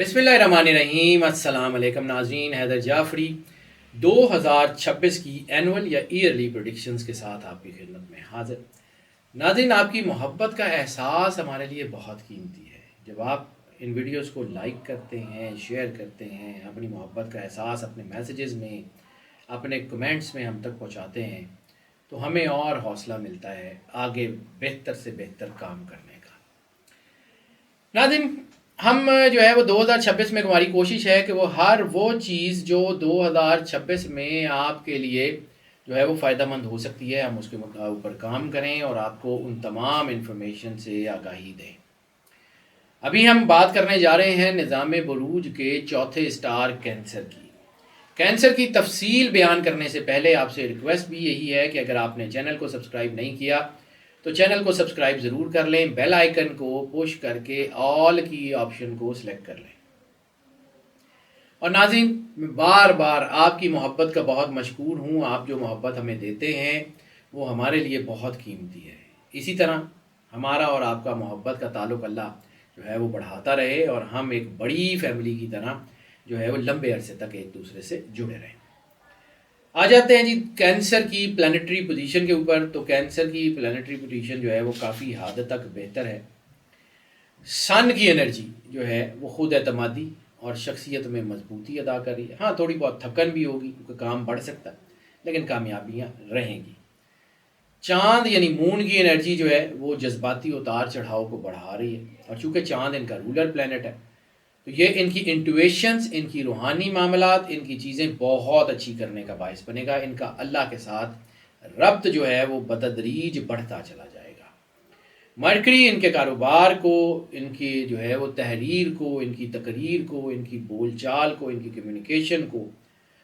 بسم اللہ الرحمن الرحیم۔ السلام علیکم ناظرین، حیدر جعفری 2026 کی اینول یا ایئرلی پریڈکشنز کے ساتھ آپ کی خدمت میں حاضر۔ ناظرین، آپ کی محبت کا احساس ہمارے لیے بہت قیمتی ہے۔ جب آپ ان ویڈیوز کو لائک کرتے ہیں، شیئر کرتے ہیں، اپنی محبت کا احساس اپنے میسیجز میں، اپنے کمنٹس میں ہم تک پہنچاتے ہیں تو ہمیں اور حوصلہ ملتا ہے آگے بہتر سے بہتر کام کرنے کا۔ ناظرین، ہم جو ہے وہ 2026 میں ہماری کوشش ہے کہ ہر وہ چیز جو 2026 میں آپ کے لیے جو ہے وہ فائدہ مند ہو سکتی ہے، ہم اس کے اوپر کام کریں اور آپ کو ان تمام انفارمیشن سے آگاہی دیں۔ ابھی ہم بات کرنے جا رہے ہیں نظام بروج کے چوتھے سٹار کینسر کی۔ کینسر کی تفصیل بیان کرنے سے پہلے آپ سے ریکویسٹ بھی یہی ہے کہ اگر آپ نے چینل کو سبسکرائب نہیں کیا تو چینل کو سبسکرائب ضرور کر لیں، بیل آئیکن کو پش کر کے آل کی آپشن کو سلیکٹ کر لیں۔ اور ناظرین، میں بار بار آپ کی محبت کا بہت مشکور ہوں۔ آپ جو محبت ہمیں دیتے ہیں وہ ہمارے لیے بہت قیمتی ہے۔ اسی طرح ہمارا اور آپ کا محبت کا تعلق اللہ جو ہے وہ بڑھاتا رہے اور ہم ایک بڑی فیملی کی طرح جو ہے وہ لمبے عرصے تک ایک دوسرے سے جڑے رہیں۔ آ جاتے ہیں جی کینسر کی پلانیٹری پوزیشن کے اوپر۔ تو کینسر کی پلانیٹری پوزیشن جو ہے وہ کافی حد تک بہتر ہے۔ سن کی انرجی جو ہے وہ خود اعتمادی اور شخصیت میں مضبوطی ادا کر رہی ہے۔ ہاں، تھوڑی بہت تھکن بھی ہوگی کیونکہ کام بڑھ سکتا ہے، لیکن کامیابیاں رہیں گی۔ چاند یعنی مون کی انرجی جو ہے وہ جذباتی اتار چڑھاؤ کو بڑھا رہی ہے، اور چونکہ چاند ان کا رولر پلینٹ ہے تو یہ ان کی انٹویشنز، ان کی روحانی معاملات، ان کی چیزیں بہت اچھی کرنے کا باعث بنے گا۔ ان کا اللہ کے ساتھ ربط جو ہے وہ بتدریج بڑھتا چلا جائے گا۔ مرکری ان کے کاروبار کو، ان کی جو ہے وہ تحریر کو، ان کی تقریر کو، ان کی بول چال کو، ان کی کمیونیکیشن کو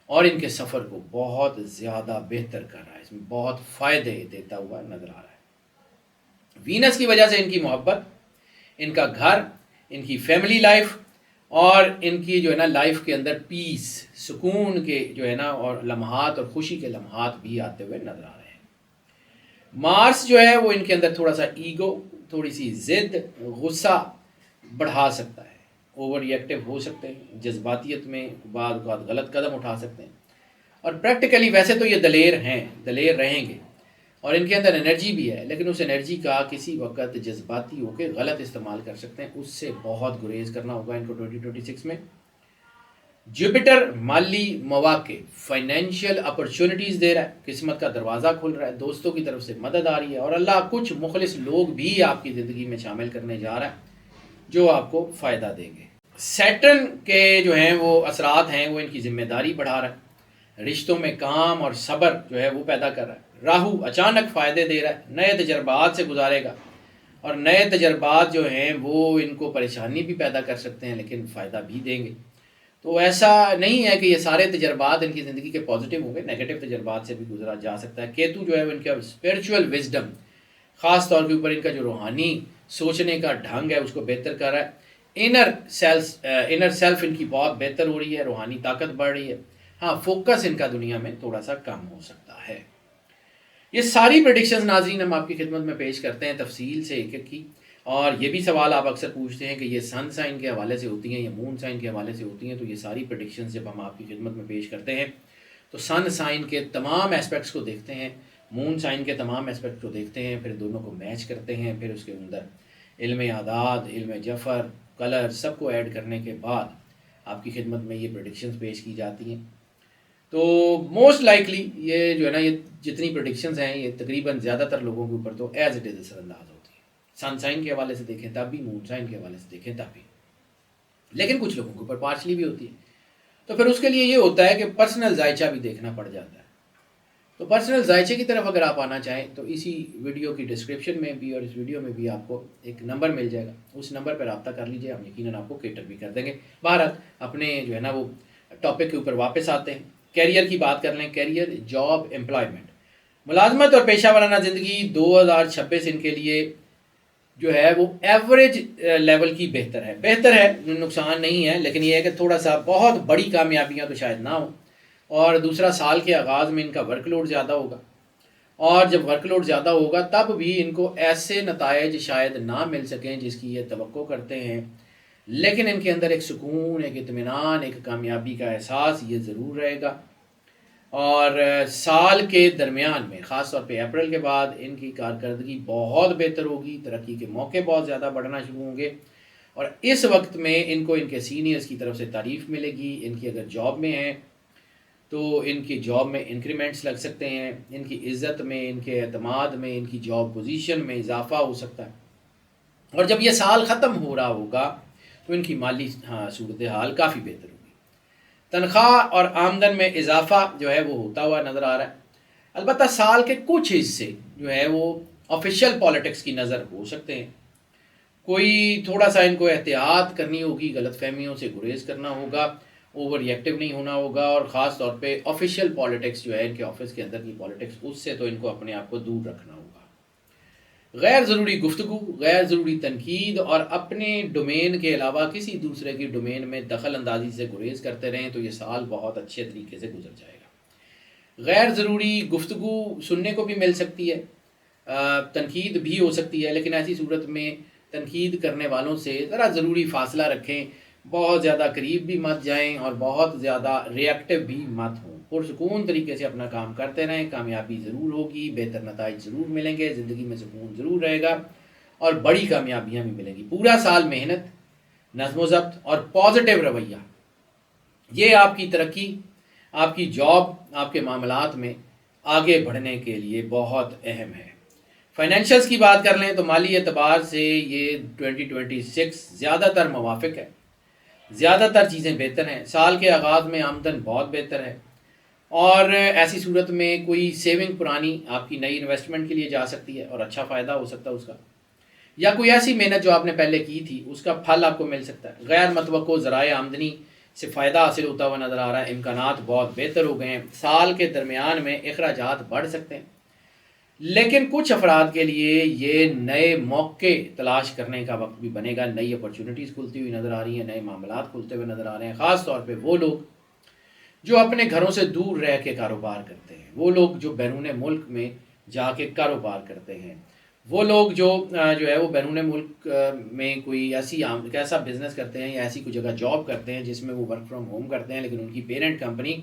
اور ان کے سفر کو بہت زیادہ بہتر کر رہا ہے، اس میں بہت فائدے دیتا ہوا نظر آ رہا ہے۔ وینس کی وجہ سے ان کی محبت، ان کا گھر، ان کی فیملی لائف اور ان کی جو ہے نا لائف کے اندر پیس، سکون کے جو ہے نا اور لمحات اور خوشی کے لمحات بھی آتے ہوئے نظر آ رہے ہیں۔ مارس جو ہے وہ ان کے اندر تھوڑا سا ایگو، تھوڑی سی ضد، غصہ بڑھا سکتا ہے، اوور ری ایکٹیو ہو سکتے ہیں، جذباتیت میں بعض اوقات غلط قدم اٹھا سکتے ہیں، اور پریکٹیکلی ویسے تو یہ دلیر ہیں، دلیر رہیں گے اور ان کے اندر انرجی بھی ہے، لیکن اس انرجی کا کسی وقت جذباتی ہو کے غلط استعمال کر سکتے ہیں۔ اس سے بہت گریز کرنا ہوگا ان کو 2026 میں۔ جوپیٹر مالی مواقع، فائنینشیل اپرچونٹیز دے رہا ہے، قسمت کا دروازہ کھل رہا ہے، دوستوں کی طرف سے مدد آ رہی ہے، اور اللہ کچھ مخلص لوگ بھی آپ کی زندگی میں شامل کرنے جا رہا ہے جو آپ کو فائدہ دیں گے۔ سیٹرن کے جو ہیں وہ اثرات ہیں وہ ان کی ذمہ داری بڑھا رہا ہے، رشتوں میں کام اور صبر جو ہے وہ پیدا کر رہا ہے۔ راہو اچانک فائدے دے رہا ہے، نئے تجربات سے گزارے گا، اور نئے تجربات جو ہیں وہ ان کو پریشانی بھی پیدا کر سکتے ہیں لیکن فائدہ بھی دیں گے۔ تو ایسا نہیں ہے کہ یہ سارے تجربات ان کی زندگی کے پازیٹیو ہوں گے، نیگیٹو تجربات سے بھی گزرا جا سکتا ہے۔ کیتو جو ہے وہ ان کا اسپریچول وزڈم، خاص طور کے اوپر ان کا جو روحانی سوچنے کا ڈھنگ ہے اس کو بہتر کر رہا ہے۔ انر سیلف ان کی بہت بہتر ہو رہی ہے، روحانی طاقت بڑھ رہی ہے۔ ہاں، فوکس ان کا دنیا میں تھوڑا سا کم ہو سکتا ہے۔ یہ ساری پریڈکشنز ناظرین ہم آپ کی خدمت میں پیش کرتے ہیں تفصیل سے ایک ایک کی، اور یہ بھی سوال آپ اکثر پوچھتے ہیں کہ یہ سن سائن کے حوالے سے ہوتی ہیں یا مون سائن کے حوالے سے ہوتی ہیں، تو یہ ساری پریڈکشنز جب ہم آپ کی خدمت میں پیش کرتے ہیں تو سن سائن کے تمام ایسپیکٹس کو دیکھتے ہیں، مون سائن کے تمام ایسپیکٹ کو دیکھتے ہیں، پھر دونوں کو میچ کرتے ہیں، پھر اس کے اندر علم اعداد، علم جفر، کلر سب کو ایڈ کرنے کے بعد آپ کی خدمت میں یہ پریڈکشنز پیش کی جاتی ہیں۔ تو موسٹ لائکلی یہ جو ہے نا یہ جتنی پریڈکشنز ہیں یہ تقریباً زیادہ تر لوگوں کے اوپر تو ایز اٹ از اثر انداز ہوتی ہیں۔ سن سائن کے حوالے سے دیکھیں تب بھی، مون سائن کے حوالے سے دیکھیں تب بھی، لیکن کچھ لوگوں کے اوپر پارشلی بھی ہوتی ہے۔ تو پھر اس کے لیے یہ ہوتا ہے کہ پرسنل ذائچہ بھی دیکھنا پڑ جاتا ہے۔ تو پرسنل ذائچے کی طرف اگر آپ آنا چاہیں تو اسی ویڈیو کی ڈسکرپشن میں بھی اور اس ویڈیو میں بھی آپ کو ایک نمبر مل جائے گا، اس نمبر پر رابطہ کر لیجئے، ہم یقیناً آپ کو کیٹر بھی کر دیں گے۔ بہرحال اپنے جو ہے نا وہ ٹاپک کے اوپر واپس آتے ہیں، کیریئر کی بات کر لیں۔ کیریئر، جاب، امپلائمنٹ، ملازمت اور پیشہ ورانہ زندگی 2026 ان کے لیے جو ہے وہ ایوریج لیول کی بہتر ہے، نقصان نہیں ہے، لیکن یہ ہے کہ تھوڑا سا بہت بڑی کامیابیاں تو شاید نہ ہوں، اور دوسرا سال کے آغاز میں ان کا ورک لوڈ زیادہ ہوگا، اور جب ورک لوڈ زیادہ ہوگا تب بھی ان کو ایسے نتائج شاید نہ مل سکیں جس کی یہ توقع کرتے ہیں، لیکن ان کے اندر ایک سکون، ایک اطمینان، ایک کامیابی کا احساس یہ ضرور رہے گا۔ اور سال کے درمیان میں خاص طور پہ اپریل کے بعد ان کی کارکردگی بہت بہتر ہوگی، ترقی کے موقع بہت زیادہ بڑھنا شروع ہوں گے، اور اس وقت میں ان کو ان کے سینئرز کی طرف سے تعریف ملے گی۔ ان کی اگر جاب میں ہیں تو ان کی جاب میں انکریمنٹس لگ سکتے ہیں، ان کی عزت میں، ان کے اعتماد میں، ان کی جاب پوزیشن میں اضافہ ہو سکتا ہے۔ اور جب یہ سال ختم ہو رہا ہوگا تو ان کی مالی صورتحال کافی بہتر ہوگی۔ تنخواہ اور آمدن میں اضافہ جو ہے وہ ہوتا ہوا نظر آ رہا ہے۔ البتہ سال کے کچھ حصے جو ہے وہ آفیشیل پالیٹکس کی نظر ہو سکتے ہیں۔ کوئی تھوڑا سا ان کو احتیاط کرنی ہوگی، غلط فہمیوں سے گریز کرنا ہوگا، اوور ریئیکٹیو نہیں ہونا ہوگا، اور خاص طور پہ آفیشیل پالیٹکس جو ہے ان کے آفس کے اندر کی پالیٹکس، اس سے تو ان کو اپنے آپ کو دور رکھنا ہوگا۔ غیر ضروری گفتگو، غیر ضروری تنقید اور اپنے ڈومین کے علاوہ کسی دوسرے کی ڈومین میں دخل اندازی سے گریز کرتے رہیں تو یہ سال بہت اچھے طریقے سے گزر جائے گا۔ غیر ضروری گفتگو سننے کو بھی مل سکتی ہے، تنقید بھی ہو سکتی ہے، لیکن ایسی صورت میں تنقید کرنے والوں سے ذرا ضروری فاصلہ رکھیں، بہت زیادہ قریب بھی مت جائیں اور بہت زیادہ ریئیکٹیو بھی مت ہوں۔ پرسکون طریقے سے اپنا کام کرتے رہیں، کامیابی ضرور ہوگی، بہتر نتائج ضرور ملیں گے، زندگی میں سکون ضرور رہے گا اور بڑی کامیابیاں بھی ملیں گی۔ پورا سال محنت، نظم و ضبط اور پازیٹیو رویہ، یہ آپ کی ترقی، آپ کی جاب، آپ کے معاملات میں آگے بڑھنے کے لیے بہت اہم ہے۔ فائنینشیلز کی بات کر لیں تو مالی اعتبار سے یہ 2026 زیادہ تر موافق ہے، زیادہ تر چیزیں بہتر ہیں۔ سال کے آغاز میں آمدن بہت بہتر ہے، اور ایسی صورت میں کوئی سیونگ پرانی آپ کی نئی انویسٹمنٹ کے لیے جا سکتی ہے اور اچھا فائدہ ہو سکتا ہے اس کا، یا کوئی ایسی محنت جو آپ نے پہلے کی تھی اس کا پھل آپ کو مل سکتا ہے۔ غیر متوقع ذرائع آمدنی سے فائدہ حاصل ہوتا ہوا نظر آ رہا ہے، امکانات بہت بہتر ہو گئے ہیں۔ سال کے درمیان میں اخراجات بڑھ سکتے ہیں، لیکن کچھ افراد کے لیے یہ نئے موقع تلاش کرنے کا وقت بھی بنے گا۔ نئی اپرچونٹیز کھلتی ہوئی نظر آ رہی ہیں، نئے معاملات کھلتے ہوئے نظر آ رہے ہیں، خاص طور پہ وہ لوگ جو اپنے گھروں سے دور رہ کے کاروبار کرتے ہیں، وہ لوگ جو بیرون ملک میں جا کے کاروبار کرتے ہیں، وہ لوگ جو ہے وہ بیرون ملک میں کوئی ایسا بزنس کرتے ہیں یا ایسی کوئی جگہ جاب کرتے ہیں جس میں وہ ورک فرام ہوم کرتے ہیں، لیکن ان کی پیرنٹ کمپنی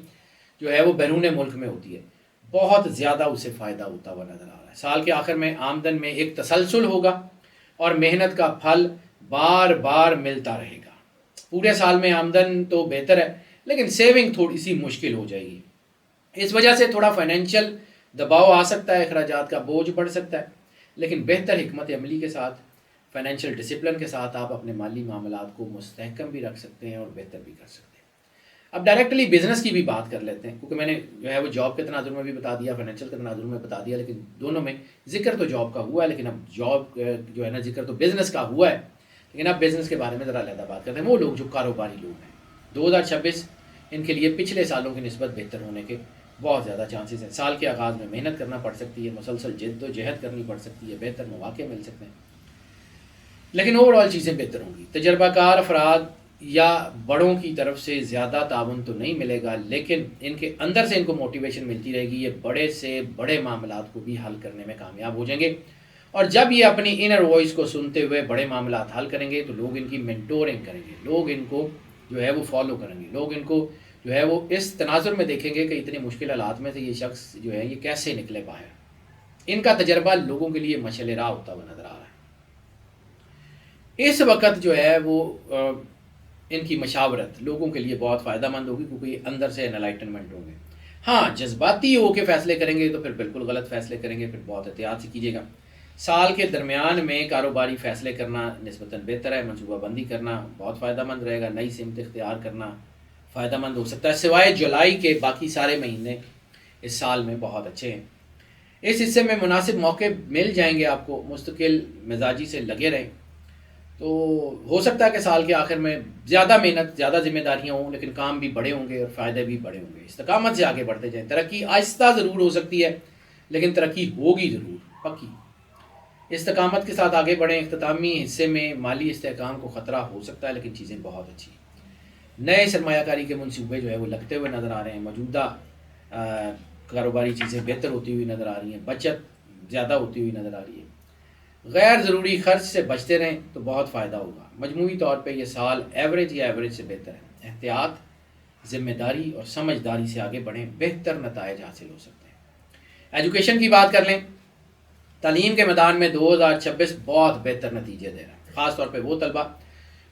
جو ہے وہ بیرون ملک میں ہوتی ہے، بہت زیادہ اسے فائدہ ہوتا ہوا نظر آ رہا ہے۔ سال کے آخر میں آمدن میں ایک تسلسل ہوگا اور محنت کا پھل بار بار ملتا رہے گا۔ پورے سال میں آمدن تو بہتر ہے، لیکن سیونگ تھوڑی سی مشکل ہو جائے گی۔ اس وجہ سے تھوڑا فائنینشیل دباؤ آ سکتا ہے، اخراجات کا بوجھ بڑھ سکتا ہے، لیکن بہتر حکمت عملی کے ساتھ، فائنینشیل ڈسپلن کے ساتھ آپ اپنے مالی معاملات کو مستحکم بھی رکھ سکتے ہیں اور بہتر بھی کر سکتے ہیں۔ اب ڈائریکٹلی بزنس کی بھی بات کر لیتے ہیں، کیونکہ میں نے جو ہے وہ جاب کے تناظر میں بھی بتا دیا، فائنینشیل کے تناظر میں بتا دیا، لیکن دونوں میں ذکر تو جاب کا ہوا ہے، لیکن اب جاب جو ہے نا ذکر تو بزنس کا ہوا ہے، لیکن اب بزنس کے بارے میں ذرا علیحدہ بات کرتے ہیں۔ وہ لوگ جو کاروباری لوگ ہیں، 2026 ان کے لیے پچھلے سالوں کی نسبت بہتر ہونے کے بہت زیادہ چانسز ہیں۔ سال کے آغاز میں محنت کرنا پڑ سکتی ہے، مسلسل جد و جہد کرنی پڑ سکتی ہے، بہتر مواقع مل سکتے ہیں، لیکن اوور آل چیزیں بہتر ہوں گی۔ تجربہ کار افراد یا بڑوں کی طرف سے زیادہ تعاون تو نہیں ملے گا، لیکن ان کے اندر سے ان کو موٹیویشن ملتی رہے گی، یہ بڑے سے بڑے معاملات کو بھی حل کرنے میں کامیاب ہو جائیں گے، اور جب یہ اپنی انر وائس کو سنتے ہوئے بڑے معاملات حل کریں گے تو لوگ ان کی مینٹورنگ کریں گے، لوگ ان کو جو ہے وہ فالو کریں گے، لوگ ان کو جو ہے وہ اس تناظر میں دیکھیں گے کہ اتنے مشکل حالات میں سے یہ شخص جو ہے یہ کیسے نکلے باہر۔ ان کا تجربہ لوگوں کے لیے مشعل راہ ہوتا ہوا نظر آ رہا ہے۔ اس وقت جو ہے وہ ان کی مشاورت لوگوں کے لیے بہت فائدہ مند ہوگی، کیونکہ یہ اندر سے انلائٹنمنٹ ہوں گے۔ ہاں، جذباتی ہو کے فیصلے کریں گے تو پھر بالکل غلط فیصلے کریں گے، پھر بہت احتیاط سے کیجیے گا۔ سال کے درمیان میں کاروباری فیصلے کرنا نسبتاً بہتر ہے، منصوبہ بندی کرنا بہت فائدہ مند رہے گا، نئی سمت اختیار کرنا فائدہ مند ہو سکتا ہے۔ سوائے جولائی کے باقی سارے مہینے اس سال میں بہت اچھے ہیں۔ اس حصے میں مناسب موقع مل جائیں گے آپ کو، مستقل مزاجی سے لگے رہیں تو ہو سکتا ہے کہ سال کے آخر میں زیادہ محنت، زیادہ ذمہ داریاں ہوں، لیکن کام بھی بڑے ہوں گے اور فائدے بھی بڑے ہوں گے۔ استقامت سے آگے بڑھتے جائیں، ترقی آہستہ ضرور ہو سکتی ہے لیکن ترقی ہوگی ضرور، پکی۔ استقامت کے ساتھ آگے بڑھیں۔ اختتامی حصے میں مالی استحکام کو خطرہ ہو سکتا ہے، لیکن چیزیں بہت اچھی ہیں۔ نئے سرمایہ کاری کے منصوبے جو ہے وہ لگتے ہوئے نظر آ رہے ہیں، موجودہ کاروباری چیزیں بہتر ہوتی ہوئی نظر آ رہی ہیں، بچت زیادہ ہوتی ہوئی نظر آ رہی ہے۔ غیر ضروری خرچ سے بچتے رہیں تو بہت فائدہ ہوگا۔ مجموعی طور پہ یہ سال ایوریج یا ایوریج سے بہتر ہے۔ احتیاط، ذمہ داری اور سمجھداری سے آگے بڑھیں، بہتر نتائج حاصل ہو سکتے ہیں۔ ایجوکیشن کی بات کر لیں، تعلیم کے میدان میں 2026 بہت بہتر نتیجے دے رہا ہے، خاص طور پہ وہ طلبہ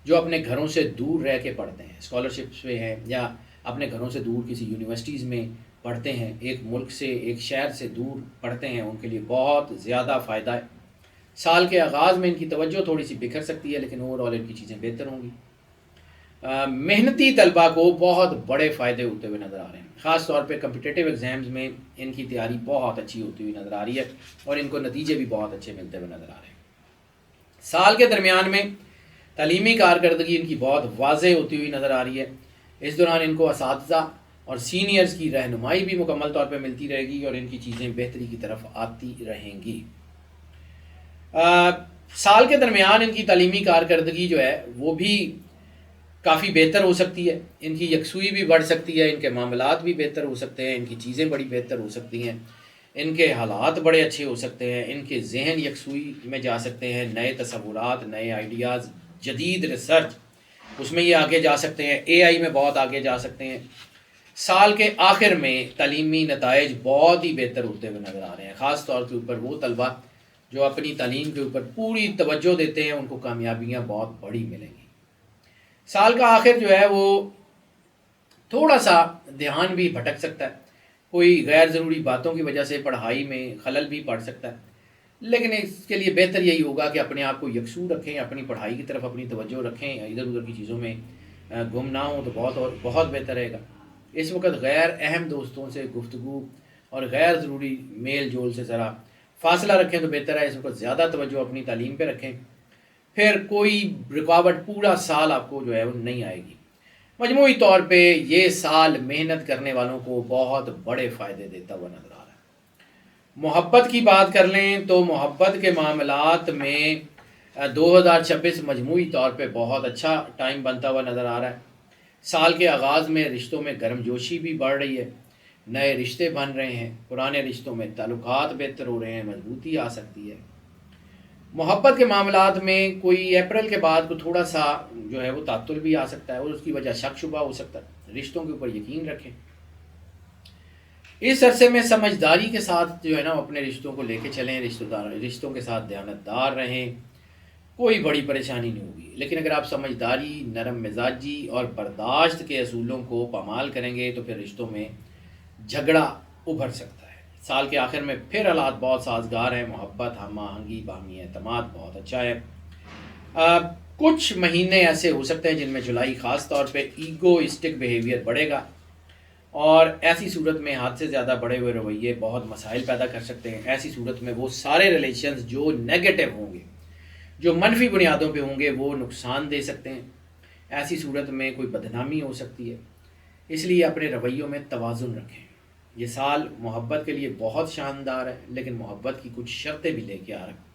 جو اپنے گھروں سے دور رہ کے پڑھتے ہیں، اسکالرشپس پہ ہیں یا اپنے گھروں سے دور کسی یونیورسٹیز میں پڑھتے ہیں، ایک ملک سے ایک شہر سے دور پڑھتے ہیں، ان کے لیے بہت زیادہ فائدہ ہے۔ سال کے آغاز میں ان کی توجہ تھوڑی سی بکھر سکتی ہے، لیکن اوور آل ان کی چیزیں بہتر ہوں گی۔ محنتی طلباء کو بہت بڑے فائدے ہوتے ہوئے نظر آ رہے ہیں، خاص طور پہ کمپٹیٹیو ایگزامز میں ان کی تیاری بہت اچھی ہوتی ہوئی نظر آ رہی ہے اور ان کو نتیجے بھی بہت اچھے ملتے ہوئے نظر آ رہے ہیں۔ سال کے درمیان میں تعلیمی کارکردگی ان کی بہت واضح ہوتی ہوئی نظر آ رہی ہے۔ اس دوران ان کو اساتذہ اور سینئرز کی رہنمائی بھی مکمل طور پہ ملتی رہے گی اور ان کی چیزیں بہتری کی طرف آتی رہیں گی۔ سال کے درمیان ان کی تعلیمی کارکردگی جو ہے وہ بھی کافی بہتر ہو سکتی ہے، ان کی یکسوئی بھی بڑھ سکتی ہے، ان کے معاملات بھی بہتر ہو سکتے ہیں، ان کی چیزیں بڑی بہتر ہو سکتی ہیں، ان کے حالات بڑے اچھے ہو سکتے ہیں، ان کے ذہن یکسوئی میں جا سکتے ہیں، نئے تصورات، نئے آئیڈیاز، جدید ریسرچ اس میں یہ آگے جا سکتے ہیں، اے آئی میں بہت آگے جا سکتے ہیں۔ سال کے آخر میں تعلیمی نتائج بہت ہی بہتر ہوتے ہوئے نظر آ رہے ہیں، خاص طور کے اوپر وہ طلبہ جو اپنی تعلیم کے اوپر پوری توجہ دیتے ہیں، ان کو کامیابیاں بہت بڑی ملیں گی۔ سال کا آخر جو ہے وہ تھوڑا سا دھیان بھی بھٹک سکتا ہے، کوئی غیر ضروری باتوں کی وجہ سے پڑھائی میں خلل بھی پڑ سکتا ہے، لیکن اس کے لیے بہتر یہی ہوگا کہ اپنے آپ کو یکسو رکھیں، اپنی پڑھائی کی طرف اپنی توجہ رکھیں، ادھر ادھر کی چیزوں میں گم نہ ہوں تو بہت بہتر رہے گا۔ اس وقت غیر اہم دوستوں سے گفتگو اور غیر ضروری میل جول سے ذرا فاصلہ رکھیں تو بہتر ہے۔ اس وقت زیادہ توجہ اپنی تعلیم پہ رکھیں، پھر کوئی رکاوٹ پورا سال آپ کو جو ہے وہ نہیں آئے گی۔ مجموعی طور پہ یہ سال محنت کرنے والوں کو بہت بڑے فائدے دیتا ہوا نظر آ رہا ہے۔ محبت کی بات کر لیں تو محبت کے معاملات میں 2026 مجموعی طور پہ بہت اچھا ٹائم بنتا ہوا نظر آ رہا ہے۔ سال کے آغاز میں رشتوں میں گرم جوشی بھی بڑھ رہی ہے، نئے رشتے بن رہے ہیں، پرانے رشتوں میں تعلقات بہتر ہو رہے ہیں، مضبوطی آ سکتی ہے۔ محبت کے معاملات میں کوئی اپریل کے بعد کو تھوڑا سا جو ہے وہ تعطل بھی آ سکتا ہے اور اس کی وجہ شک شبہ ہو سکتا ہے۔ رشتوں کے اوپر یقین رکھیں، اس عرصے میں سمجھداری کے ساتھ جو ہے نا اپنے رشتوں کو لے کے چلیں، رشتوں کے ساتھ دیانتدار رہیں، کوئی بڑی پریشانی نہیں ہوگی۔ لیکن اگر آپ سمجھداری، نرم مزاجی اور برداشت کے اصولوں کو پامال کریں گے تو پھر رشتوں میں جھگڑا ابھر سکتا ہے۔ سال کے آخر میں پھر حالات بہت سازگار ہیں، محبت، ہم آہنگی، باہمی اعتماد بہت اچھا ہے۔ کچھ مہینے ایسے ہو سکتے ہیں جن میں جولائی خاص طور پہ ایگوئسٹک بیہیویئر بڑھے گا اور ایسی صورت میں حد سے زیادہ بڑے ہوئے رویے بہت مسائل پیدا کر سکتے ہیں۔ ایسی صورت میں وہ سارے ریلیشنز جو نیگیٹو ہوں گے، جو منفی بنیادوں پہ ہوں گے، وہ نقصان دے سکتے ہیں۔ ایسی صورت میں کوئی بدنامی ہو سکتی ہے، اس لیے اپنے رویوں میں توازن رکھیں۔ یہ سال محبت کے لیے بہت شاندار ہے، لیکن محبت کی کچھ شرطیں بھی لے کے آ رہے ہیں۔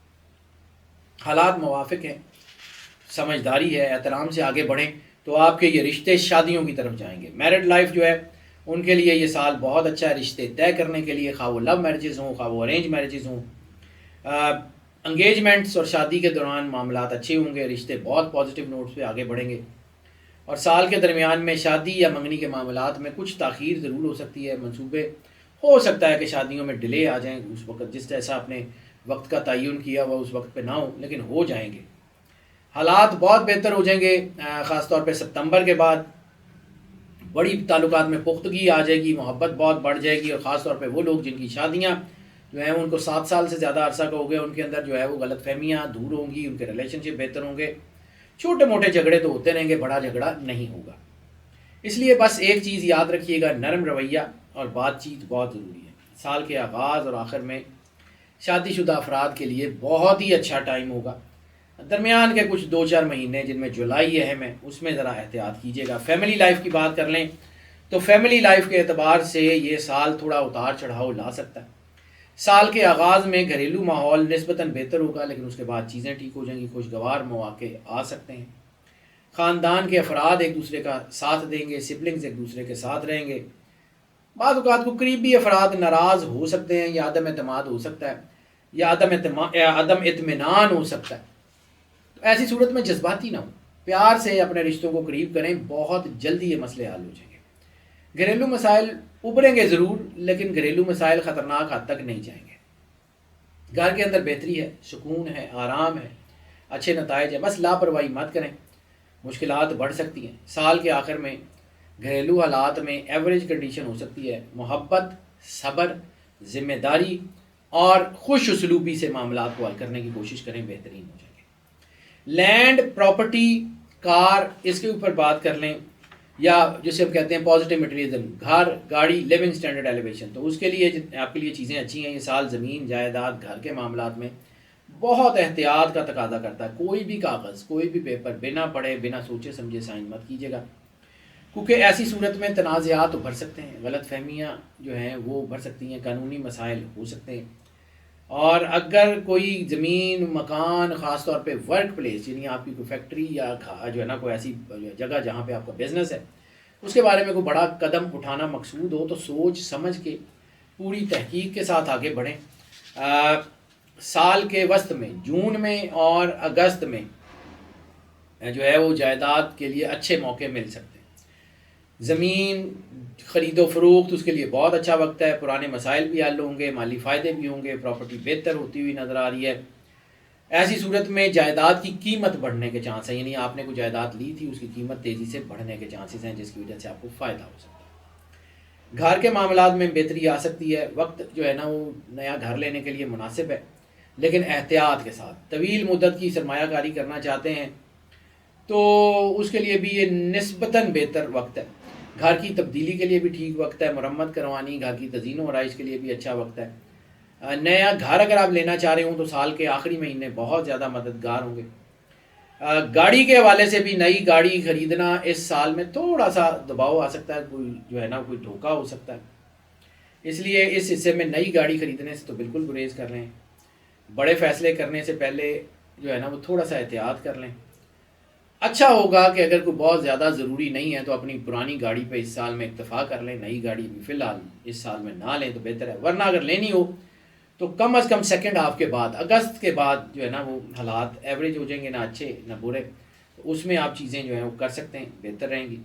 حالات موافق ہیں، سمجھداری ہے، احترام سے آگے بڑھیں تو آپ کے یہ رشتے شادیوں کی طرف جائیں گے۔ میرڈ لائف جو ہے ان کے لیے یہ سال بہت اچھا ہے، رشتے طے کرنے کے لیے، خواہ وہ لو میرجز ہوں، خواہ وہ ارینج میرجز ہوں۔ انگیجمنٹس اور شادی کے دوران معاملات اچھے ہوں گے، رشتے بہت پازیٹیو نوٹس پہ آگے بڑھیں گے۔ اور سال کے درمیان میں شادی یا منگنی کے معاملات میں کچھ تاخیر ضرور ہو سکتی ہے، منصوبے ہو سکتا ہے کہ شادیوں میں ڈیلے آ جائیں، اس وقت جس جیسا آپ نے وقت کا تعین کیا ہوا اس وقت پہ نہ ہو، لیکن ہو جائیں گے۔ حالات بہت بہتر ہو جائیں گے، خاص طور پہ ستمبر کے بعد بڑی تعلقات میں پختگی آ جائے گی، محبت بہت بڑھ جائے گی، اور خاص طور پہ وہ لوگ جن کی شادیاں جو ہیں ان کو 7 سال سے زیادہ عرصہ کا ہو گیا، ان کے اندر جو ہے وہ غلط فہمیاں دور ہوں گی، ان کے ریلیشن شپ بہتر ہوں گے۔ چھوٹے موٹے جھگڑے تو ہوتے رہیں گے، بڑا جھگڑا نہیں ہوگا۔ اس لیے بس ایک چیز یاد رکھیے گا، نرم رویہ اور بات چیت بہت ضروری ہے۔ سال کے آغاز اور آخر میں شادی شدہ افراد کے لیے بہت ہی اچھا ٹائم ہوگا۔ درمیان کے کچھ 2-4 مہینے جن میں جولائی اہم ہے، اس میں ذرا احتیاط کیجیے گا۔ فیملی لائف کی بات کر لیں تو فیملی لائف کے اعتبار سے یہ سال تھوڑا اتار چڑھاؤ لا سکتا ہے۔ سال کے آغاز میں گھریلو ماحول نسبتاً بہتر ہوگا، لیکن اس کے بعد چیزیں ٹھیک ہو جائیں گی، خوشگوار مواقع آ سکتے ہیں۔ خاندان کے افراد ایک دوسرے کا ساتھ دیں گے، سبلنگز ایک دوسرے کے ساتھ رہیں گے۔ بعض اوقات کو قریبی افراد ناراض ہو سکتے ہیں یا عدم اعتماد ہو سکتا ہے، یا عدم اطمینان ہو سکتا ہے. تو ایسی صورت میں جذباتی نہ ہو، پیار سے اپنے رشتوں کو قریب کریں، بہت جلدی یہ مسئلے حل ہو جائیں گے. گھریلو مسائل ابھریں گے ضرور، لیکن گھریلو مسائل خطرناک حد تک نہیں جائیں گے. گھر کے اندر بہتری ہے، سکون ہے، آرام ہے، اچھے نتائج ہیں. بس لاپرواہی مت کریں، مشکلات بڑھ سکتی ہیں. سال کے آخر میں گھریلو حالات میں ایوریج کنڈیشن ہو سکتی ہے. محبت، صبر، ذمہ داری اور خوش اسلوبی سے معاملات کو حل کرنے کی کوشش کریں، بہترین ہو جائیں گے. لینڈ، پراپرٹی، کار، اس کے اوپر بات کر لیں، یا جسے ہم کہتے ہیں پازیٹیو مٹیریلزم، گھر، گاڑی، لیونگ سٹینڈرڈ ایلیویشن. تو اس کے لیے آپ کے لیے چیزیں اچھی ہیں. یہ سال زمین، جائیداد، گھر کے معاملات میں بہت احتیاط کا تقاضا کرتا ہے. کوئی بھی کاغذ، کوئی بھی پیپر بنا پڑھے، بنا سوچے سمجھے سائن مت کیجیے گا، کیونکہ ایسی صورت میں تنازعات ابھر سکتے ہیں، غلط فہمیاں جو ہیں وہ ابھر سکتی ہیں، قانونی مسائل ہو سکتے ہیں. اور اگر کوئی زمین، مکان، خاص طور پہ ورک پلیس، یعنی آپ کی کوئی فیکٹری یا جو ہے نا کوئی ایسی جگہ جہاں پہ آپ کا بزنس ہے، اس کے بارے میں کوئی بڑا قدم اٹھانا مقصود ہو تو سوچ سمجھ کے پوری تحقیق کے ساتھ آگے بڑھیں. سال کے وسط میں، جون میں اور اگست میں جو ہے وہ جائیداد کے لیے اچھے موقع مل سکتے ہیں. زمین خرید و فروخت، اس کے لیے بہت اچھا وقت ہے. پرانے مسائل بھی حل ہوں گے، مالی فائدے بھی ہوں گے، پراپرٹی بہتر ہوتی ہوئی نظر آ رہی ہے. ایسی صورت میں جائیداد کی قیمت بڑھنے کے چانس ہیں، یعنی آپ نے کوئی جائیداد لی تھی، اس کی قیمت تیزی سے بڑھنے کے چانسز ہیں، جس کی وجہ سے آپ کو فائدہ ہو سکتا ہے. گھر کے معاملات میں بہتری آ سکتی ہے. وقت جو ہے نا وہ نیا گھر لینے کے لیے مناسب ہے، لیکن احتیاط کے ساتھ. طویل مدت کی سرمایہ کاری کرنا چاہتے ہیں تو اس کے لیے بھی یہ نسبتاً بہتر وقت ہے. گھر کی تبدیلی کے لیے بھی ٹھیک وقت ہے. مرمت کروانی، گھر کی تزئین و آرائش کے لیے بھی اچھا وقت ہے. نیا گھر اگر آپ لینا چاہ رہے ہوں تو سال کے آخری مہینے بہت زیادہ مددگار ہوں گے. گاڑی کے حوالے سے بھی نئی گاڑی خریدنا اس سال میں تھوڑا سا دباؤ آ سکتا ہے، کوئی جو ہے نا کوئی دھوکہ ہو سکتا ہے. اس لیے اس حصے میں نئی گاڑی خریدنے سے تو بالکل گریز کر لیں. بڑے فیصلے کرنے سے پہلے جو ہے نا وہ تھوڑا سا احتیاط کر لیں. اچھا ہوگا کہ اگر کوئی بہت زیادہ ضروری نہیں ہے تو اپنی پرانی گاڑی پہ اس سال میں اکتفا کر لیں. نئی گاڑی بھی فی الحال اس سال میں نہ لیں تو بہتر ہے. ورنہ اگر لینی ہو تو کم از کم سیکنڈ ہاف کے بعد، اگست کے بعد جو ہے نا وہ حالات ایوریج ہو جائیں گے، نہ اچھے نہ برے. تو اس میں آپ چیزیں جو ہیں وہ کر سکتے ہیں، بہتر رہیں گی.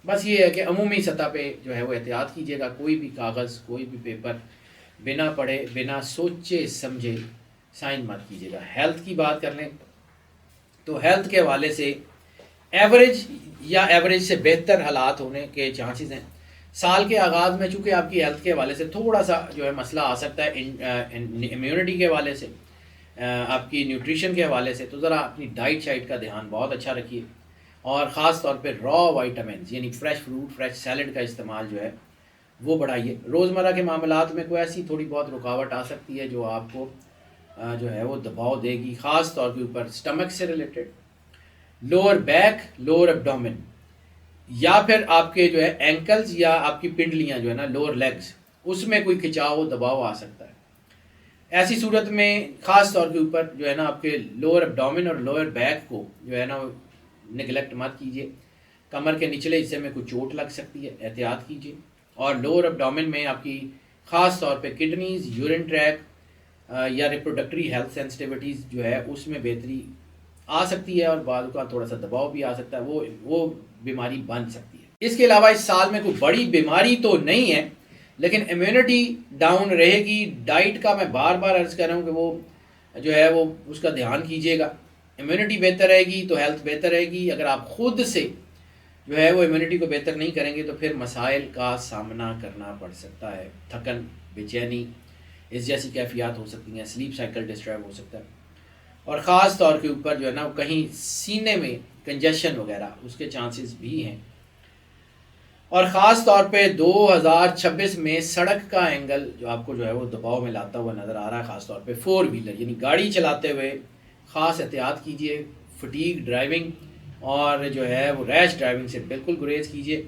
بس یہ ہے کہ عمومی سطح پہ جو ہے وہ احتیاط کیجیے گا. کوئی بھی کاغذ، کوئی بھی پیپر بنا پڑھے، بنا سوچے سمجھے سائن مت کیجیے گا. ہیلتھ کی بات کر لیں تو ہیلتھ کے حوالے سے ایوریج یا ایوریج سے بہتر حالات ہونے کے چانسز ہیں. سال کے آغاز میں چونکہ آپ کی ہیلتھ کے حوالے سے تھوڑا سا جو ہے مسئلہ آ سکتا ہے، امیونٹی کے حوالے سے، آپ کی نیوٹریشن کے حوالے سے، تو ذرا اپنی ڈائٹ شائٹ کا دھیان بہت اچھا رکھیے. اور خاص طور پہ را وائٹامنز یعنی فریش فروٹ، فریش سیلڈ کا استعمال جو ہے وہ بڑھائیے. روزمرہ کے معاملات میں کوئی ایسی تھوڑی بہت رکاوٹ آ سکتی ہے جو آپ کو جو ہے وہ دباؤ دے گی، خاص طور کے اوپر سٹمک سے ریلیٹڈ، لوور بیک، لوور ایبڈومن، یا پھر آپ کے جو ہے اینکلز یا آپ کی پنڈلیاں جو ہے نا لوور لیگز، اس میں کوئی کھچاؤ دباؤ آ سکتا ہے. ایسی صورت میں خاص طور کے اوپر جو ہے نا آپ کے لوور ایبڈومن اور لوور بیک کو جو ہے نا نگلیکٹ مت کیجیے. کمر کے نچلے حصے میں کوئی چوٹ لگ سکتی ہے، احتیاط کیجیے. اور لوور ایبڈومن میں آپ کی خاص طور پہ کڈنیز، یورین ٹریک یا ریپروڈکٹری ہیلتھ سینسٹیوٹیز جو ہے اس میں بہتری آ سکتی ہے، اور بعض کا تھوڑا سا دباؤ بھی آ سکتا ہے، وہ بیماری بن سکتی ہے. اس کے علاوہ اس سال میں کوئی بڑی بیماری تو نہیں ہے، لیکن امیونٹی ڈاؤن رہے گی. ڈائٹ کا میں بار بار عرض کر رہا ہوں کہ وہ جو ہے وہ اس کا دھیان کیجیے گا. امیونٹی بہتر رہے گی تو ہیلتھ بہتر رہے گی. اگر آپ خود سے جو ہے وہ امیونٹی کو بہتر نہیں کریں گے تو پھر مسائل کا سامنا کرنا پڑ سکتا ہے. تھکن، بے چینی، اس جیسی کیفیات ہو سکتی ہیں. سلیپ سائیکل ڈسٹرب ہو سکتا ہے. اور خاص طور کے اوپر جو ہے نا کہیں سینے میں کنجیشن وغیرہ اس کے چانسز بھی ہیں. اور خاص طور پہ 2026 میں سڑک کا اینگل جو آپ کو جو ہے وہ دباؤ میں لاتا ہوا نظر آ رہا ہے. خاص طور پہ 4 ویلر یعنی گاڑی چلاتے ہوئے خاص احتیاط کیجیے. فٹیگ ڈرائیونگ اور جو ہے وہ ریش ڈرائیونگ سے بالکل گریز کیجیے.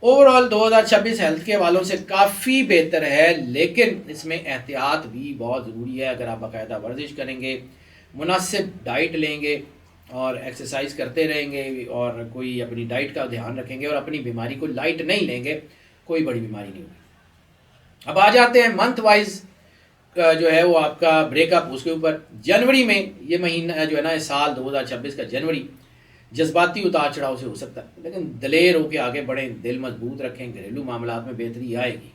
اوور آل 2026 ہیلتھ کے والوں سے کافی بہتر ہے، لیکن اس میں احتیاط بھی بہت ضروری ہے. اگر آپ باقاعدہ ورزش کریں گے، مناسب ڈائٹ لیں گے اور ایکسرسائز کرتے رہیں گے اور کوئی اپنی ڈائٹ کا دھیان رکھیں گے اور اپنی بیماری کو لائٹ نہیں لیں گے، کوئی بڑی بیماری نہیں ہوگی. اب آ جاتے ہیں منتھ وائز جو ہے وہ آپ کا بریک اپ اس کے اوپر. جنوری میں یہ مہینہ جو ہے نا سال 2026 کا جنوری جذباتی اتار چڑھاؤ سے ہو سکتا ہے، لیکن دلیر ہو کے آگے بڑھیں، دل مضبوط رکھیں، گھریلو معاملات میں بہتری آئے گی.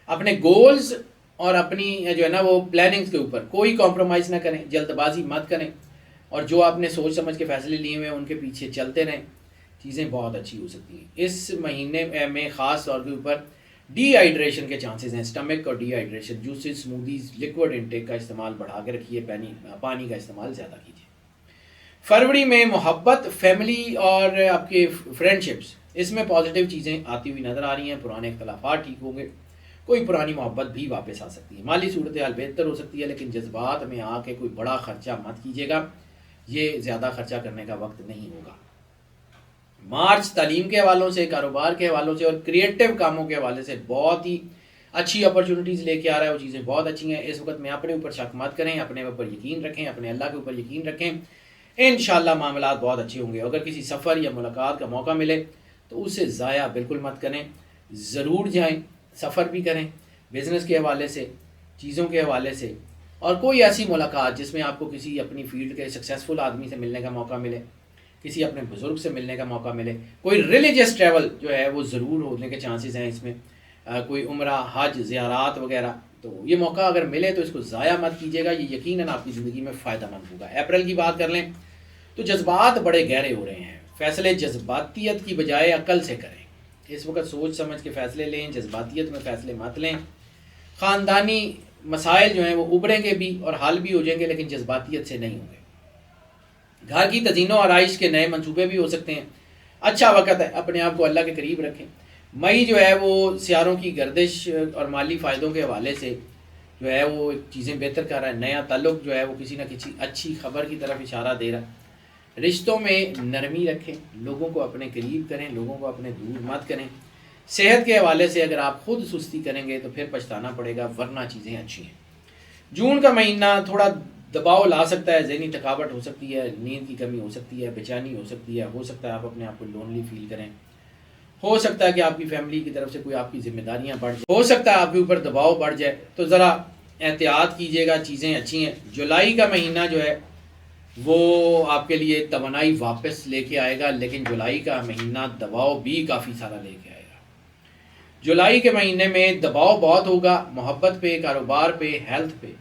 اپنے گولز اور اپنی جو ہے نا وہ پلاننگز کے اوپر کوئی کمپرومائز نہ کریں، جلد بازی مت کریں، اور جو آپ نے سوچ سمجھ کے فیصلے لیے ہوئے ہیں ان کے پیچھے چلتے رہیں. چیزیں بہت اچھی ہو سکتی ہیں. اس مہینے میں خاص طور کے اوپر ڈی ہائیڈریشن کے چانسز ہیں. اسٹمک اور D hydration, juices, smoothies, liquid intake کا استعمال بڑھا کے رکھیے، پانی کا استعمال زیادہ کیجیے. فروری میں محبت، فیملی اور آپ کے فرینڈ شپس، اس میں پازیٹیو چیزیں آتی ہوئی نظر آ رہی ہیں. پرانے اختلافات ٹھیک ہوں گے، کوئی پرانی محبت بھی واپس آ سکتی ہے. مالی صورتحال بہتر ہو سکتی ہے، لیکن جذبات میں آ کے کوئی بڑا خرچہ مت کیجیے گا، یہ زیادہ خرچہ کرنے کا وقت نہیں ہوگا. مارچ تعلیم کے حوالوں سے، کاروبار کے حوالوں سے اور کریٹو کاموں کے حوالے سے بہت ہی اچھی اپرچونیٹیز لے کے آ رہا ہے. وہ چیزیں بہت اچھی ہیں. اس وقت میں اپنے اوپر شک مت کریں، اپنے اوپر یقین رکھیں، اپنے اللہ کے اوپر یقین رکھیں. انشاءاللہ معاملات بہت اچھے ہوں گے. اگر کسی سفر یا ملاقات کا موقع ملے تو اسے ضائع بالکل مت کریں، ضرور جائیں، سفر بھی کریں، بزنس کے حوالے سے، چیزوں کے حوالے سے. اور کوئی ایسی ملاقات جس میں آپ کو کسی اپنی فیلڈ کے سکسیزفل آدمی سے ملنے کا موقع ملے، کسی اپنے بزرگ سے ملنے کا موقع ملے. کوئی ریلیجیس ٹریول جو ہے وہ ضرور ہونے کے چانسز ہیں اس میں، کوئی عمرہ، حج، زیارات وغیرہ. تو یہ موقع اگر ملے تو اس کو ضائع مت کیجیے گا، یہ یقیناً آپ کی زندگی میں فائدہ مند ہوگا. اپریل کی بات کر لیں تو جذبات بڑے گہرے ہو رہے ہیں. فیصلے جذباتیت کی بجائے عقل سے کریں. اس وقت سوچ سمجھ کے فیصلے لیں، جذباتیت میں فیصلے مت لیں. خاندانی مسائل جو ہیں وہ ابھریں گے بھی اور حل بھی ہو جائیں گے، لیکن جذباتیت سے نہیں ہوں گے. گھر کی تزئین و آرائش کے نئے منصوبے بھی ہو سکتے ہیں. اچھا وقت ہے، اپنے آپ کو اللہ کے قریب رکھیں. مئی جو ہے وہ سیاروں کی گردش اور مالی فائدوں کے حوالے سے جو ہے وہ چیزیں بہتر کر رہا ہے. نیا تعلق جو ہے وہ کسی نہ کسی اچھی خبر کی طرف اشارہ دے رہا ہے. رشتوں میں نرمی رکھیں، لوگوں کو اپنے قریب کریں، لوگوں کو اپنے دور مت کریں. صحت کے حوالے سے اگر آپ خود سستی کریں گے تو پھر پچھتانا پڑے گا، ورنہ چیزیں اچھی ہیں. جون کا مہینہ تھوڑا دباؤ لا سکتا ہے، ذہنی تھکاوٹ ہو سکتی ہے، نیند کی کمی ہو سکتی ہے، بے چینی ہو سکتی ہے. ہو سکتا ہے آپ اپنے آپ کو لونلی فیل کریں. ہو سکتا ہے کہ آپ کی فیملی کی طرف سے کوئی آپ کی ذمہ داریاں بڑھ جائیں. ہو سکتا ہے آپ کے اوپر دباؤ بڑھ جائے، تو ذرا احتیاط کیجیے گا. چیزیں اچھی ہیں. جولائی کا مہینہ جو ہے وہ آپ کے لیے توانائی واپس لے کے آئے گا، لیکن جولائی کا مہینہ دباؤ بھی کافی سارا لے کے آئے گا. جولائی کے مہینے میں دباؤ بہت ہوگا، محبت پہ، کاروبار پہ، ہیلتھ پہ.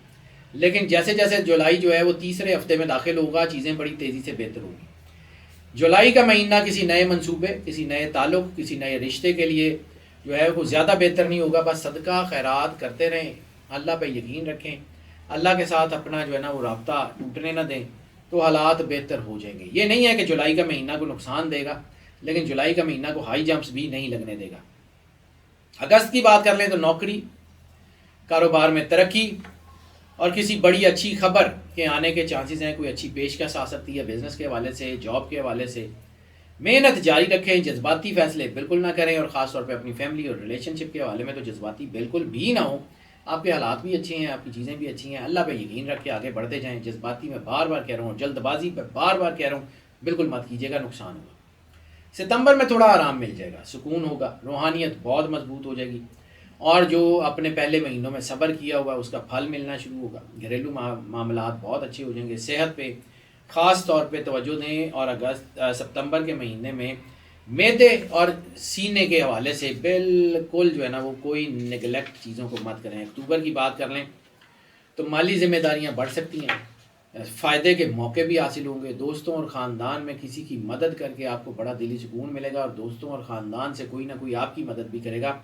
لیکن جیسے جیسے جولائی جو ہے وہ تیسرے ہفتے میں داخل ہوگا، چیزیں بڑی تیزی سے بہتر ہوگی. جولائی کا مہینہ کسی نئے منصوبے، کسی نئے تعلق، کسی نئے رشتے کے لیے جو ہے وہ زیادہ بہتر نہیں ہوگا. بس صدقہ خیرات کرتے رہیں، اللہ پہ یقین رکھیں، اللہ کے ساتھ اپنا جو ہے نا وہ رابطہ ٹوٹنے نہ دیں، تو حالات بہتر ہو جائیں گے. یہ نہیں ہے کہ جولائی کا مہینہ کو نقصان دے گا، لیکن جولائی کا مہینہ کو ہائی جمپس بھی نہیں لگنے دے گا. اگست کی بات کر لیں تو نوکری، کاروبار میں ترقی اور کسی بڑی اچھی خبر کے آنے کے چانسز ہیں. کوئی اچھی پیشکش آ سکتی ہے بزنس کے حوالے سے، جاب کے حوالے سے. محنت جاری رکھیں، جذباتی فیصلے بالکل نہ کریں، اور خاص طور پہ اپنی فیملی اور ریلیشن شپ کے حوالے میں تو جذباتی بالکل بھی نہ ہو. آپ کے حالات بھی اچھے ہیں، آپ کی چیزیں بھی اچھی ہیں. اللہ پہ یقین رکھ کے آگے بڑھتے جائیں. جذباتی میں بار بار کہہ رہا ہوں، جلد بازی پہ بار بار کہہ رہا ہوں، بالکل مت کیجیے گا، نقصان ہوگا. ستمبر میں تھوڑا آرام مل جائے گا، سکون ہوگا، روحانیت بہت مضبوط ہو جائے گی، اور جو اپنے پہلے مہینوں میں صبر کیا ہوا اس کا پھل ملنا شروع ہوگا. گھریلو معاملات بہت اچھے ہو جائیں گے. صحت پہ خاص طور پہ توجہ دیں. اور ستمبر کے مہینے میں معدے اور سینے کے حوالے سے بالکل جو ہے نا وہ کوئی نگلیکٹ چیزوں کو مت کریں. اکتوبر کی بات کر لیں تو مالی ذمہ داریاں بڑھ سکتی ہیں، فائدے کے موقع بھی حاصل ہوں گے. دوستوں اور خاندان میں کسی کی مدد کر کے آپ کو بڑا دلی سکون ملے گا، اور دوستوں اور خاندان سے کوئی نہ کوئی آپ کی مدد بھی کرے گا.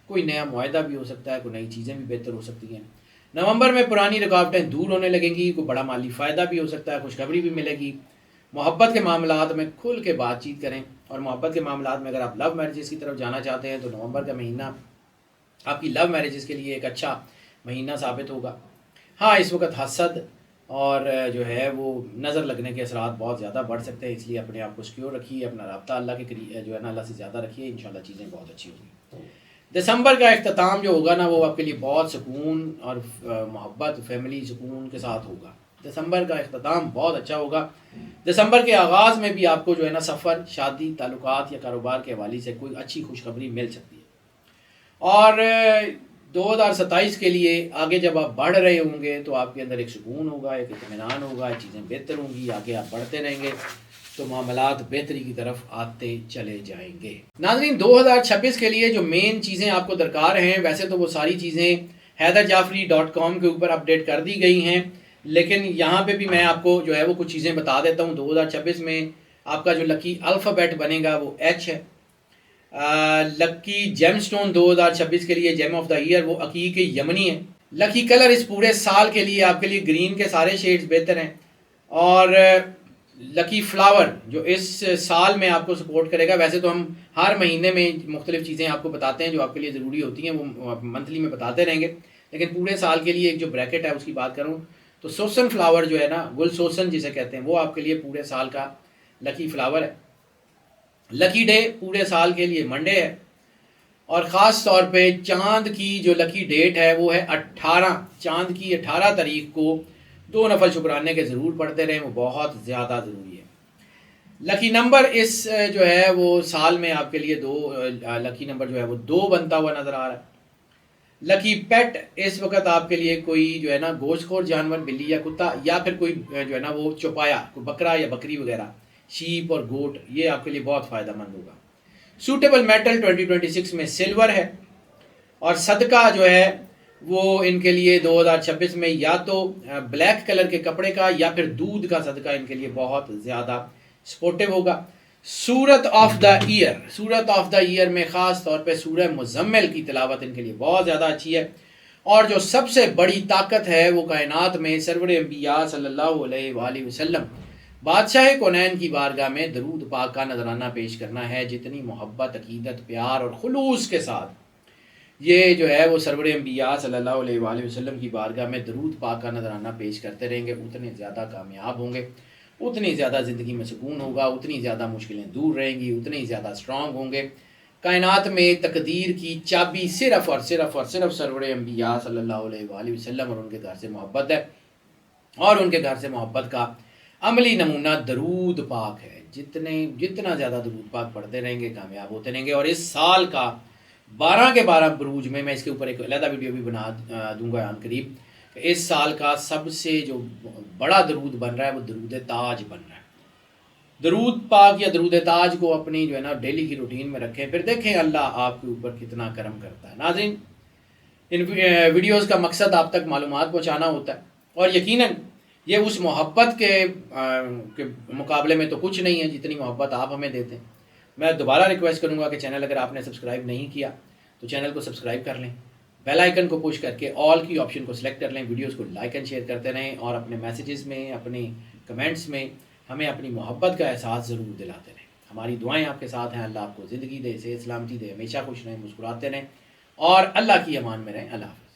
کوئی نیا معاہدہ بھی ہو سکتا ہے، کوئی نئی چیزیں بھی بہتر ہو سکتی ہیں. نومبر میں پرانی رکاوٹیں دور ہونے لگیں گی، کوئی بڑا مالی فائدہ بھی ہو سکتا ہے، خوشخبری بھی ملے گی. محبت کے معاملات میں کھل کے بات چیت کریں. اور محبت کے معاملات میں اگر آپ لو میرجز کی طرف جانا چاہتے ہیں تو نومبر کا مہینہ آپ کی لو میرجز کے لیے ایک اچھا مہینہ ثابت ہوگا. ہاں اس وقت حسد اور جو ہے وہ نظر لگنے کے اثرات بہت زیادہ بڑھ سکتے ہیں، اس لیے اپنے آپ کو سیکیور رکھیے، اپنا رابطہ اللہ کے قریب جو ہے نا اللہ سے زیادہ رکھیے. انشاءاللہ چیزیں بہت اچھی ہوگی. دسمبر کا اختتام جو ہوگا نا وہ آپ کے لیے بہت سکون اور محبت، فیملی سکون کے ساتھ ہوگا. دسمبر کا اختتام بہت اچھا ہوگا. دسمبر کے آغاز میں بھی آپ کو جو ہے نا سفر، شادی، تعلقات یا کاروبار کے حوالے سے کوئی اچھی خوشخبری مل سکتی ہے. اور 2027 کے لیے آگے جب آپ بڑھ رہے ہوں گے تو آپ کے اندر ایک سکون ہوگا، ایک اطمینان ہوگا، چیزیں بہتر ہوں گی، آگے آپ بڑھتے رہیں گے تو معاملات بہتری کی طرف آتے چلے جائیں گے۔ ناظرین 2026 کے لیے جو مین چیزیں آپ کو درکار ہیں، ویسے تو وہ ساری چیزیں HaidarJafri.com کے اوپر اپڈیٹ کر دی گئی ہیں، لیکن یہاں پہ بھی میں آپ کو جو ہے وہ کچھ چیزیں بتا دیتا ہوں۔ 2026 میں آپ کا جو لکی الفابیٹ بنے گا وہ ایچ ہے۔ لکی جیم سٹون 2026 کے لیے جیم آف دا ایئر وہ عقیق یمنی ہے۔ لکی کلر اس پورے سال کے لیے آپ کے لیے گرین کے سارے شیڈز بہتر ہیں، اور لکی فلاور جو اس سال میں آپ کو سپورٹ کرے گا، ویسے تو ہم ہر مہینے میں مختلف چیزیں آپ کو بتاتے ہیں جو آپ کے لیے ضروری ہوتی ہیں، وہ منتھلی میں بتاتے رہیں گے، لیکن پورے سال کے لیے ایک جو بریکٹ ہے اس کی بات کروں تو سوسن فلاور جو ہے نا، گل سوسن جسے کہتے ہیں، وہ آپ کے لیے پورے سال کا لکی فلاور ہے۔ لکی ڈے پورے سال کے لیے منڈے ہے، اور خاص طور پہ چاند کی جو لکی ڈیٹ ہے وہ ہے 18، چاند کی 18 تاریخ کو 2 نفل شکرانے کے ضرور پڑھتے رہیں، وہ بہت زیادہ ضروری ہے۔ لکی نمبر اس جو ہے وہ سال میں آپ کے لیے لکی نمبر جو ہے وہ 2 بنتا ہوا نظر آ رہا ہے۔ لکی پیٹ اس وقت آپ کے لیے کوئی جو ہے نا گوشت خور جانور، بلی یا کتا، یا پھر کوئی جو ہے نا وہ چوپایا، کوئی بکرا یا بکری وغیرہ، شیپ اور گوٹ، یہ آپ کے لیے بہت فائدہ مند ہوگا۔ سوٹیبل میٹل 2026 میں سلور ہے، اور صدقہ جو ہے وہ ان کے لیے 2026 میں یا تو بلیک کلر کے کپڑے کا یا پھر دودھ کا صدقہ ان کے لیے بہت زیادہ سپورٹیو ہوگا۔ سورت آف دا ایئر، سورت آف دا ایئر میں خاص طور پہ سورہ مزمل کی تلاوت ان کے لیے بہت زیادہ اچھی ہے، اور جو سب سے بڑی طاقت ہے وہ کائنات میں سرور انبیاء صلی اللہ علیہ وآلہ وسلم بادشاہ کونین کی بارگاہ میں درود پاک کا نذرانہ پیش کرنا ہے۔ جتنی محبت، عقیدت، پیار اور خلوص کے ساتھ یہ جو ہے وہ سرور انبیاء صلی اللہ علیہ وآلہ وسلم کی بارگاہ میں درود پاک کا نذرانہ پیش کرتے رہیں گے، اتنے زیادہ کامیاب ہوں گے، اتنی زیادہ زندگی میں سکون ہوگا، اتنی زیادہ مشکلیں دور رہیں گی، اتنی زیادہ اسٹرانگ ہوں گے۔ کائنات میں تقدیر کی چابی صرف اور صرف اور صرف سرور انبیاء صلی اللہ علیہ وآلہ وسلم اور ان کے گھر سے محبت ہے، اور ان کے گھر سے محبت کا عملی نمونہ درود پاک ہے۔ جتنا زیادہ درود پاک پڑھتے رہیں گے کامیاب ہوتے رہیں گے، اور اس سال کا 12 کے 12 بروج میں اس کے اوپر ایک علیحدہ ویڈیو بھی بنا دوں گا عن قریب، کہ اس سال کا سب سے جو بڑا درود بن رہا ہے وہ درود تاج بن رہا ہے۔ درود پاک یا درود تاج کو اپنی جو ہے نا ڈیلی کی روٹین میں رکھیں، پھر دیکھیں اللہ آپ کے اوپر کتنا کرم کرتا ہے۔ ناظرین ان ویڈیوز کا مقصد آپ تک معلومات پہنچانا ہوتا ہے، اور یقیناً یہ اس محبت کے مقابلے میں تو کچھ نہیں ہے جتنی محبت آپ ہمیں دیتے ہیں۔ میں دوبارہ ریکویسٹ کروں گا کہ چینل اگر آپ نے سبسکرائب نہیں کیا تو چینل کو سبسکرائب کر لیں، بیل آئیکن کو پش کر کے آل کی آپشن کو سلیکٹ کر لیں، ویڈیوز کو لائک اینڈ شیئر کرتے رہیں، اور اپنے میسیجز میں، اپنے کمنٹس میں ہمیں اپنی محبت کا احساس ضرور دلاتے رہیں۔ ہماری دعائیں آپ کے ساتھ ہیں، اللہ آپ کو زندگی دے، صحت سلامتی دے، ہمیشہ خوش رہیں، مسکراتے رہیں، اور اللہ کی امان میں رہیں۔ اللہ حافظ۔